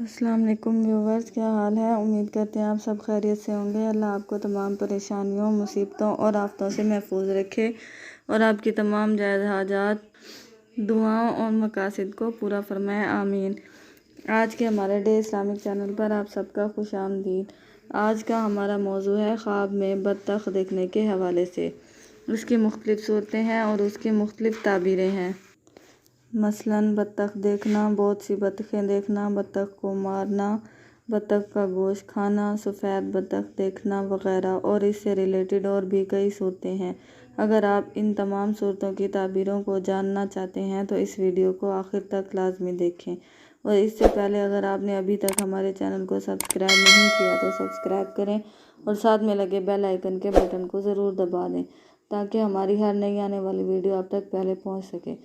السلام علیکم ویورز، کیا حال ہے؟ امید کرتے ہیں آپ سب خیریت سے ہوں گے۔ اللہ آپ کو تمام پریشانیوں، مصیبتوں اور آفتوں سے محفوظ رکھے اور آپ کی تمام جائز حاجات، دعاؤں اور مقاصد کو پورا فرمائے، آمین۔ آج کے ہمارے ڈے اسلامک چینل پر آپ سب کا خوش آمدید۔ آج کا ہمارا موضوع ہے خواب میں بطخ دیکھنے کے حوالے سے۔ اس کی مختلف صورتیں ہیں اور اس کی مختلف تعبیریں ہیں۔ مثلاً بطخ دیکھنا، بہت سی بطخیں دیکھنا، بطخ کو مارنا، بطخ کا گوشت کھانا، سفید بطخ دیکھنا وغیرہ، اور اس سے ریلیٹڈ اور بھی کئی صورتیں ہیں۔ اگر آپ ان تمام صورتوں کی تعبیروں کو جاننا چاہتے ہیں تو اس ویڈیو کو آخر تک لازمی دیکھیں، اور اس سے پہلے اگر آپ نے ابھی تک ہمارے چینل کو سبسکرائب نہیں کیا تو سبسکرائب کریں اور ساتھ میں لگے بیل آئیکن کے بٹن کو ضرور دبا دیں تاکہ ہماری ہر نئی آنے والی ویڈیو آپ تک پہلے پہنچ سکے۔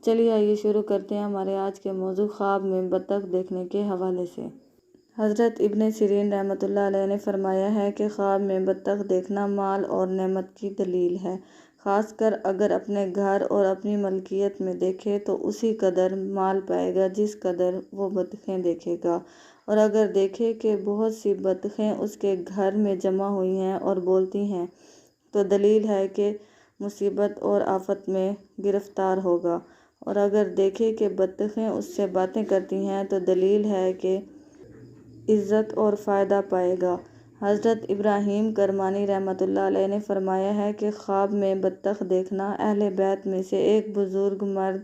چلیے آئیے شروع کرتے ہیں ہمارے آج کے موضوع خواب میں بطخ دیکھنے کے حوالے سے۔ حضرت ابن سیرین رحمۃ اللہ علیہ نے فرمایا ہے کہ خواب میں بطخ دیکھنا مال اور نعمت کی دلیل ہے، خاص کر اگر اپنے گھر اور اپنی ملکیت میں دیکھے تو اسی قدر مال پائے گا جس قدر وہ بطخیں دیکھے گا، اور اگر دیکھے کہ بہت سی بطخیں اس کے گھر میں جمع ہوئی ہیں اور بولتی ہیں تو دلیل ہے کہ مصیبت اور آفت میں گرفتار ہوگا، اور اگر دیکھے کہ بطخیں اس سے باتیں کرتی ہیں تو دلیل ہے کہ عزت اور فائدہ پائے گا۔ حضرت ابراہیم کرمانی رحمۃ اللہ علیہ نے فرمایا ہے کہ خواب میں بطخ دیکھنا اہل بیت میں سے ایک بزرگ مرد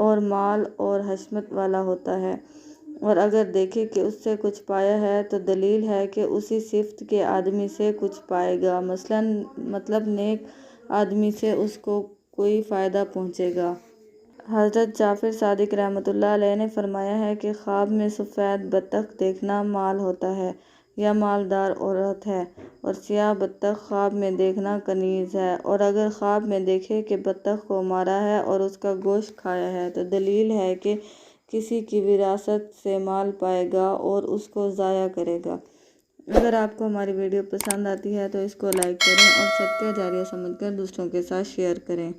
اور مال اور حشمت والا ہوتا ہے، اور اگر دیکھے کہ اس سے کچھ پایا ہے تو دلیل ہے کہ اسی صفت کے آدمی سے کچھ پائے گا، مثلاً مطلب نیک آدمی سے اس کو کوئی فائدہ پہنچے گا۔ حضرت جعفر صادق رحمۃ اللہ علیہ نے فرمایا ہے کہ خواب میں سفید بطخ دیکھنا مال ہوتا ہے یا مالدار عورت ہے، اور سیاہ بطخ خواب میں دیکھنا کنیز ہے، اور اگر خواب میں دیکھے کہ بطخ کو مارا ہے اور اس کا گوشت کھایا ہے تو دلیل ہے کہ کسی کی وراثت سے مال پائے گا اور اس کو ضائع کرے گا۔ اگر آپ کو ہماری ویڈیو پسند آتی ہے تو اس کو لائک کریں اور صدقہ جاریہ سمجھ کر دوسروں کے ساتھ شیئر کریں۔